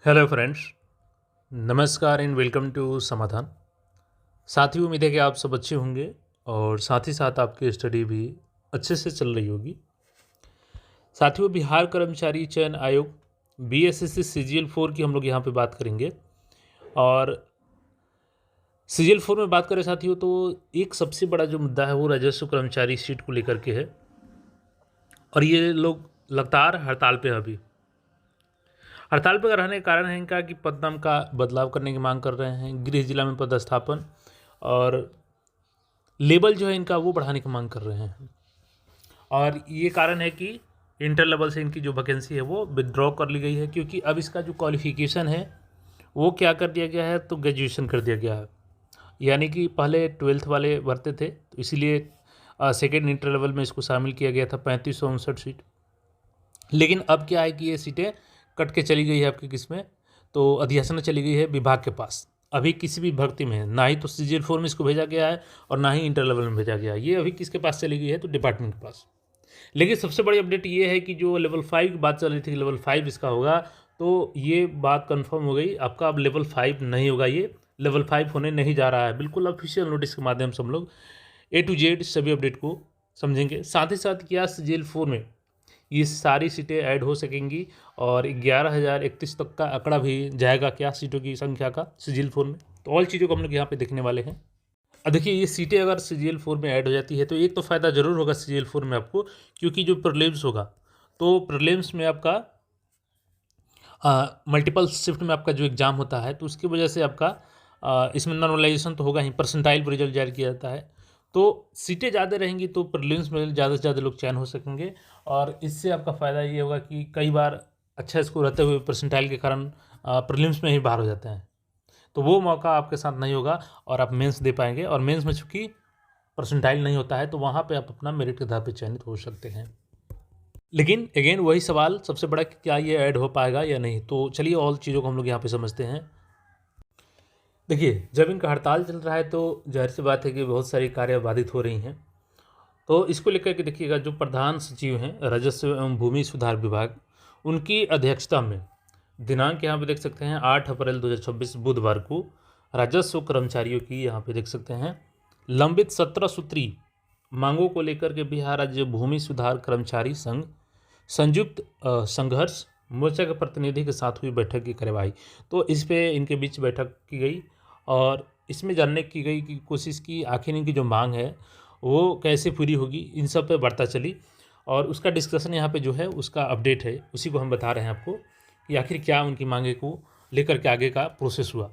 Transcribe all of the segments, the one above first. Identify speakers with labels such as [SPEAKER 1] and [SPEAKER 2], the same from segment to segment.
[SPEAKER 1] Hello friends, नमस्कार and welcome to समाधान। साथियों, उम्मीद है कि आप सब अच्छे होंगे और साथ ही साथ आपकी स्टडी भी अच्छे से चल रही होगी। साथियों, बिहार कर्मचारी चयन आयोग बीएसएससी सीजीएल 4 की हम लोग यहाँ पे बात करेंगे। और सीजीएल 4 में बात करें साथियों, तो एक सबसे बड़ा जो मुद्दा है वो राजस्व कर्मचारी सीट को लेकर के है और ये लोग लगातार हड़ताल पे हैं। अभी हड़ताल पर रहने का कारण है इनका कि पदनाम का बदलाव करने की मांग कर रहे हैं, गृह जिला में पदस्थापन और लेवल जो है इनका वो बढ़ाने की मांग कर रहे हैं। और ये कारण है कि इंटर लेवल से इनकी जो वैकेंसी है वो विदड्रॉ कर ली गई है, क्योंकि अब इसका जो क्वालिफिकेशन है वो क्या कर दिया गया है, तो ग्रेजुएशन कर दिया गया है। यानी कि पहले 12th वाले भरते थे, तो इसीलिए सेकेंड इंटर लेवल में इसको शामिल किया गया था 3559 सीट। लेकिन अब क्या है कि ये सीटें कट के चली गई है आपकी किसमें, तो अधिसूचना चली गई है विभाग के पास। अभी किसी भी भर्ती में ना ही तो सीजीएल 4 में इसको भेजा गया है और ना ही इंटर लेवल में भेजा गया है। ये अभी किसके पास चली गई है, तो डिपार्टमेंट के पास। लेकिन सबसे बड़ी अपडेट ये है कि जो लेवल 5 की बात चल रही थी, लेवल 5 इसका होगा, तो ये बात कंफर्म हो गई। आपका अब लेवल 5 नहीं होगा, ये लेवल 5 होने नहीं जा रहा है। बिल्कुल ऑफिशियल नोटिस के माध्यम से हम लोग A to Z सभी अपडेट को समझेंगे। साथ ही साथ क्या सीजीएल 4 में ये सारी सीटें ऐड हो सकेंगी और 11,031 तक का आंकड़ा भी जाएगा क्या सीटों की संख्या का सीजीएल 4 में, तो ऑल चीज़ों को हम लोग यहाँ पे देखने वाले हैं। अब देखिए, ये सीटें अगर सीजीएल 4 में ऐड हो जाती है तो एक तो फ़ायदा ज़रूर होगा सीजीएल 4 में आपको, क्योंकि जो प्रीलिम्स होगा तो प्रीलिम्स में आपका मल्टीपल शिफ्ट में आपका जो एग्ज़ाम होता है, तो उसकी वजह से आपका इसमें नॉर्मलाइजेशन तो होगा ही, परसेंटाइल पर रिजल्ट जारी किया जाता है। तो सीटें ज़्यादा रहेंगी तो प्रीलिम्स में ज़्यादा से ज़्यादा लोग चयन हो सकेंगे और इससे आपका फ़ायदा ये होगा कि कई बार अच्छा स्कोर रहते हुए परसेंटाइल के कारण प्रीलिम्स में ही बाहर हो जाते हैं, तो वो मौका आपके साथ नहीं होगा और आप मेंस दे पाएंगे। और मेंस में चूँकि परसेंटाइल नहीं होता है तो वहाँ पे आप अपना मेरिट के आधार पर चयनित हो सकते हैं। लेकिन अगेन वही सवाल सबसे बड़ा कि क्या ये ऐड हो पाएगा या नहीं, तो चलिए और चीज़ों को हम लोग यहाँ पे समझते हैं। देखिए, जब इनका हड़ताल चल रहा है तो जाहिर सी बात है कि बहुत सारी कार्य बाधित हो रही हैं। तो इसको लेकर के देखिएगा, जो प्रधान सचिव हैं राजस्व एवं भूमि सुधार विभाग, उनकी अध्यक्षता में दिनांक यहाँ पे देख सकते हैं 8 अप्रैल 2026 बुधवार को राजस्व कर्मचारियों की यहाँ पे देख सकते हैं लंबित 17 सूत्री मांगों को लेकर के बिहार राज्य भूमि सुधार कर्मचारी संघ संयुक्त संघर्ष मोर्चा के प्रतिनिधि के साथ हुई बैठक की कार्यवाही। तो इस पे इनके बीच बैठक की गई और इसमें जानने की गई कि कोशिश की आखिर इनकी जो मांग है वो कैसे पूरी होगी, इन सब पे वार्ता चली और उसका डिस्कशन यहाँ पे जो है उसका अपडेट है, उसी को हम बता रहे हैं आपको कि आखिर क्या उनकी मांगे को लेकर के आगे का प्रोसेस हुआ।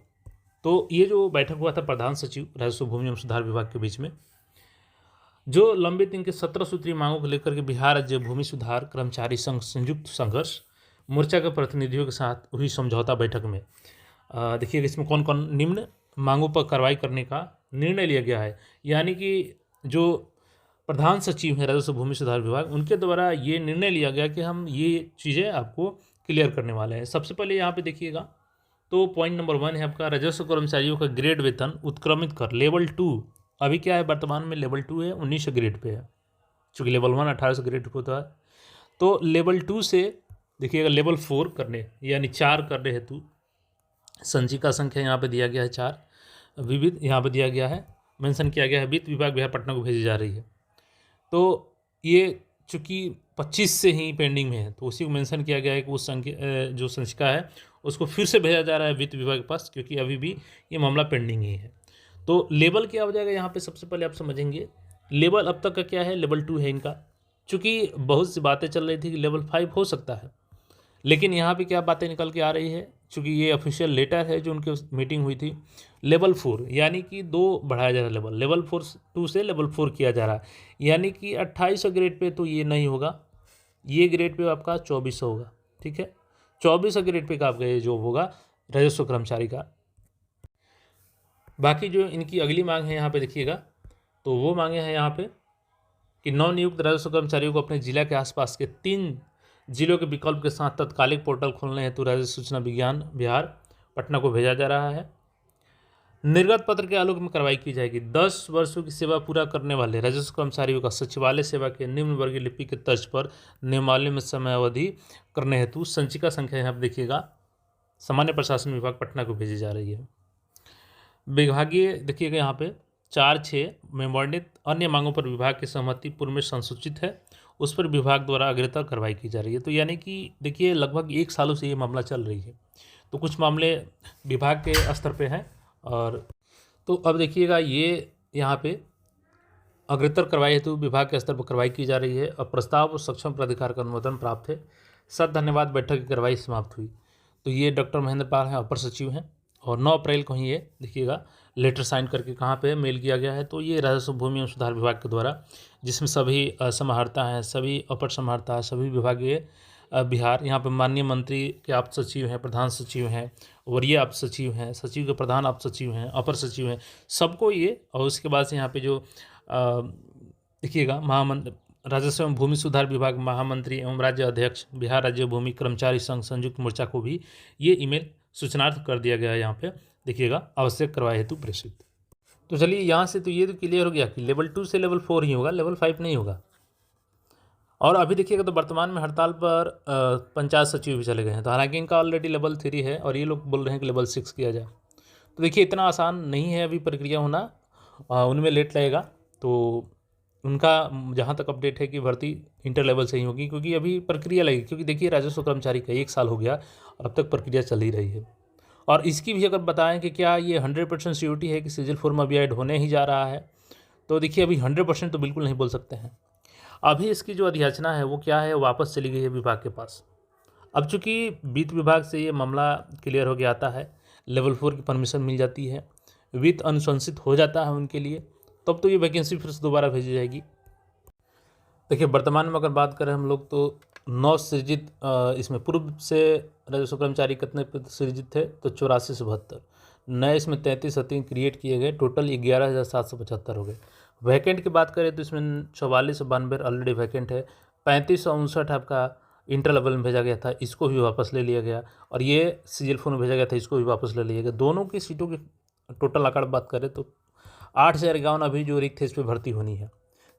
[SPEAKER 1] तो ये जो बैठक हुआ था प्रधान सचिव राजस्व भूमि एवं सुधार विभाग के बीच में, जो लंबित इनके 17 सूत्रीय मांगों को लेकर के बिहार राज्य भूमि सुधार कर्मचारी संघ संयुक्त संघर्ष मोर्चा के प्रतिनिधियों के साथ हुई समझौता बैठक में देखिए इसमें कौन कौन निम्न मांगों पर कार्रवाई करने का निर्णय लिया गया है। यानी कि जो प्रधान सचिव हैं राजस्व भूमि सुधार विभाग, उनके द्वारा ये निर्णय लिया गया कि हम ये चीज़ें आपको क्लियर करने वाले हैं। सबसे पहले यहाँ पे देखिएगा, तो पॉइंट नंबर 1 है आपका राजस्व कर्मचारियों का ग्रेड वेतन उत्क्रमित कर लेवल 2। अभी क्या है, वर्तमान में लेवल 2 है, 1900 ग्रेड पे है, चूँकि लेवल 1 1800 ग्रेड पे होता है। तो लेवल 2 से देखिएगा लेवल 4 करने यानी 4 करने हेतु संचिका संख्या यहाँ पे दिया गया है 4, विविध यहाँ पे दिया गया है, मेंशन किया गया है वित्त विभाग बिहार पटना को भेजी जा रही है। तो ये चूँकि 25 से ही पेंडिंग में है तो उसी को मेंशन किया गया है कि उस संख्या जो संचिका है उसको फिर से भेजा जा रहा है वित्त विभाग के पास, क्योंकि अभी भी ये मामला पेंडिंग ही है। तो लेवल क्या हो जाएगा यहाँ पे, सबसे पहले आप समझेंगे लेवल अब तक का क्या है, लेवल 2 है इनका। चूँकि बहुत सी बातें चल रही थी कि लेवल 5 हो सकता है, लेकिन यहाँ पे क्या बातें निकल के आ रही है, चूँकि ये ऑफिशियल लेटर है जो उनकी मीटिंग हुई थी, लेवल 4 यानी कि 2 बढ़ाया जा रहा है, लेवल 4 2 से लेवल 4 किया जा रहा है। यानी कि 2800 ग्रेड पे तो ये नहीं होगा, ये ग्रेड पे आपका 2400 होगा, ठीक है। 2400 ग्रेड पे का आपका ये जॉब होगा राजस्व कर्मचारी का। बाकी जो इनकी अगली मांग है यहाँ पे देखिएगा, तो वो मांगे हैं यहाँ पे कि नवनियुक्त राजस्व कर्मचारियों को अपने जिला के आसपास के 3 जिलों के विकल्प के साथ तत्कालिक पोर्टल खोलने हेतु राजस्व सूचना विज्ञान बिहार पटना को भेजा जा रहा है। निर्गत पत्र के आलोक में कार्रवाई की जाएगी। 10 वर्षों की सेवा पूरा करने वाले राजस्व कर्मचारियों का सचिवालय सेवा के निम्न वर्गीय लिपि के तर्ज पर नियमावली में समयावधि करने हेतु संचिका संख्या यहाँ पर देखिएगा सामान्य प्रशासन विभाग पटना को भेजी जा रही है। विभागीय देखिएगा यहाँ पे 4/6 में वर्णित अन्य मांगों पर विभाग की सहमति पूर्व में संसूचित है, उस पर विभाग द्वारा अग्रतर कार्रवाई की जा रही है। तो यानी कि देखिए लगभग 1 सालों से ये मामला चल रही है, तो कुछ मामले विभाग के स्तर पे हैं। और तो अब देखिएगा ये यहाँ पे अग्रतर कार्रवाई हेतु विभाग के स्तर पर कार्रवाई की जा रही है और प्रस्ताव और सक्षम प्राधिकार का अनुमोदन प्राप्त है। सत धन्यवाद, बैठक की कार्रवाई समाप्त हुई। तो ये डॉक्टर महेंद्र पाल हैं, अपर सचिव हैं, और 9 अप्रैल को ही ये देखिएगा लेटर साइन करके कहाँ पे मेल किया गया है। तो ये राजस्व भूमि एवं सुधार विभाग के द्वारा, जिसमें सभी समाहर्ता हैं, सभी अपर समाहर्ता, सभी विभागीय बिहार, यहाँ पे माननीय मंत्री के आप सचिव हैं, प्रधान सचिव हैं, वरीय आप सचिव हैं, सचिव के प्रधान आप सचिव हैं, अपर सचिव हैं, सबको ये। और उसके बाद से यहाँ पे जो देखिएगा राजस्व एवं भूमि सुधार विभाग महामंत्री एवं राज्य अध्यक्ष बिहार राज्य भूमि कर्मचारी संघ संयुक्त मोर्चा को भी ये ईमेल सूचनार्थ कर दिया गया है। यहाँ पे देखिएगा आवश्यक कार्रवाई हेतु प्रेषित। तो चलिए यहाँ से तो ये तो क्लियर हो गया कि लेवल 2 से लेवल 4 ही होगा, लेवल 5 नहीं होगा। और अभी देखिएगा तो वर्तमान में हड़ताल पर पंचायत सचिव भी चले गए हैं, तो हालांकि इनका ऑलरेडी लेवल 3 है और ये लोग बोल रहे हैं कि लेवल 6 किया जाए। तो देखिए इतना आसान नहीं है अभी प्रक्रिया होना, उनमें लेट लगेगा। तो उनका जहाँ तक अपडेट है कि भर्ती इंटर लेवल से ही होगी, क्योंकि अभी प्रक्रिया लगेगी। क्योंकि देखिए राजस्व कर्मचारी का 1 साल हो गया और अब तक प्रक्रिया चल ही रही है। और इसकी भी अगर बताएं कि क्या ये 100% श्योरिटी है कि सीजीएल फॉर्म अभी ऐड होने ही जा रहा है, तो देखिए अभी 100% तो बिल्कुल नहीं बोल सकते हैं। अभी इसकी जो अधियाचना है वो क्या है, वापस चली गई है विभाग के पास। अब चूँकि वित्त विभाग से ये मामला क्लियर हो गया आता है, लेवल 4 की परमिशन मिल जाती है, वित्त अनुशंसित हो जाता है उनके लिए, तब तो ये वैकेंसी फिर से दोबारा भेजी जाएगी। देखिए वर्तमान में अगर बात करें हम लोग तो 9 सृजित, इसमें पूर्व से राजस्व कर्मचारी कितने सृजित थे, तो 84 से 72 नए, इसमें 33 हथियार क्रिएट किए गए, टोटल 11,775 हो गए। वैकेंट की बात करें तो इसमें 4492 ऑलरेडी वैकेंट है, 3559 आपका इंटर लेवल में भेजा गया था, इसको भी वापस ले लिया गया, और ये सीजीएल फोन में भेजा गया था, इसको भी वापस ले लिया गया। दोनों की सीटों की टोटल आंकड़ा बात करें तो 8,051 अभी जो रिक्त है इस पर भर्ती होनी है।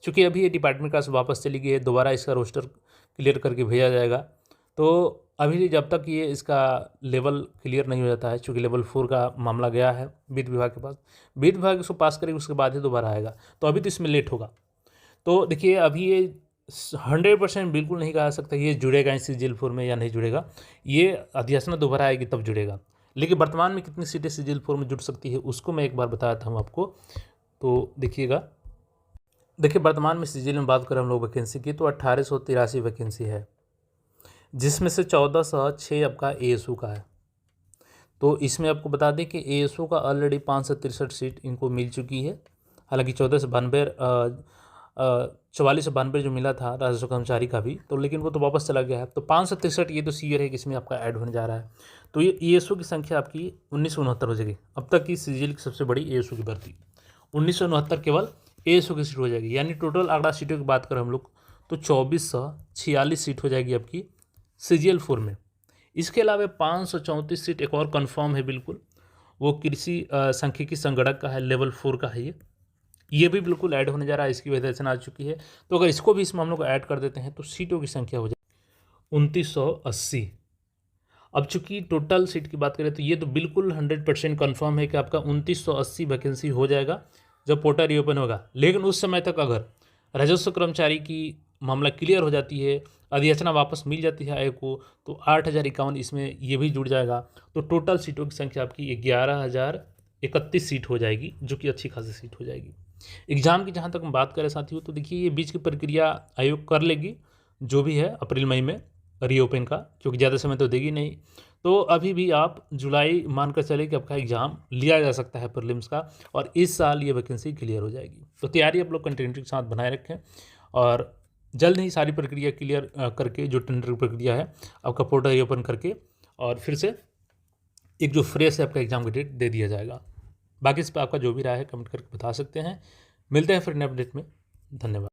[SPEAKER 1] चूँकि अभी ये डिपार्टमेंट का वापस चली गई है, दोबारा इसका रोस्टर क्लियर करके भेजा जाएगा। तो अभी जब तक ये इसका लेवल क्लियर नहीं हो जाता है, चूँकि लेवल 4 का मामला गया है वित्त विभाग के पास, वित्त विभाग इसको पास करेगी, उसके बाद ही दोबारा आएगा, तो अभी तो इसमें लेट होगा। तो देखिए अभी ये 100% बिल्कुल नहीं कहा सकता ये जुड़ेगा इस सीजीएल 4 में या नहीं जुड़ेगा, ये अधियाचना दोबारा आएगी तब जुड़ेगा। लेकिन वर्तमान में कितनी सीटें सीजीएल 4 में जुड़ सकती है उसको मैं एक बार बताया था हूँ आपको। तो देखिएगा, देखिए वर्तमान में सीजीएल में बात करें हम लोग वैकेंसी की, तो 1883 वैकेंसी है, जिसमें से 1406 आपका एएसयू का है। तो इसमें आपको बता दें कि एएसयू का ऑलरेडी 563 सीट इनको मिल चुकी है। हालांकि 44 से 92 जो मिला था राजस्व कर्मचारी का भी, तो लेकिन वो तो वापस चला गया है। तो 563 ये तो सीयर है कि इसमें आपका ऐड होने जा रहा है। तो ये एएसयू की संख्या आपकी 1969 हो जाएगी। अब तक की सीजीएल की सबसे बड़ी एएसयू की भर्ती 1969 केवल एएसयू की सीट हो जाएगी। यानी टोटल आंकड़ा सीटों की बात करें हम लोग तो 2446 सीट हो जाएगी आपकी सीजीएल 4 में। इसके अलावा 534 सीट एक और कंफर्म है बिल्कुल, वो कृषि सांख्यिकी संगणक का है, लेवल 4 का है ये भी बिल्कुल ऐड होने जा रहा है, इसकी वैधता आ चुकी है। तो अगर इसको भी इस मामलों को ऐड कर देते हैं तो सीटों की संख्या हो जाए 2980। अब चूंकि टोटल सीट की बात करें तो ये तो बिल्कुल 100% कन्फर्म है कि आपका 2980 वैकेंसी हो जाएगा जब पोर्टल रीओपन होगा। लेकिन उस समय तक अगर राजस्व कर्मचारी की मामला क्लियर हो जाती है, अधियाचना वापस मिल जाती है आयोग को, तो 8,051 इसमें ये भी जुड़ जाएगा। तो टोटल सीटों की संख्या आपकी 11,031 सीट हो जाएगी, जो कि अच्छी खासी सीट हो जाएगी। एग्ज़ाम की जहाँ तक हम बात करें साथियों, तो देखिए ये बीच की प्रक्रिया आयोग कर लेगी जो भी है अप्रैल मई में रीओपन का, क्योंकि ज़्यादा समय तो देगी नहीं। तो अभी भी आप जुलाई मानकर चले कि आपका एग्ज़ाम लिया जा सकता है प्रीलिम्स का, और इस साल ये वैकेंसी क्लियर हो जाएगी। तो तैयारी आप लोग कंटिन्यूटी के साथ बनाए रखें, और जल्द ही सारी प्रक्रिया क्लियर करके जो टेंडर प्रक्रिया है आपका पोर्टल रीओपन करके, और फिर से एक जो फ्रेश है आपका एग्ज़ाम का डेट दे दिया जाएगा। बाकी इस पर आपका जो भी राय है कमेंट करके बता सकते हैं। मिलते हैं फिर नए अपडेट में। धन्यवाद।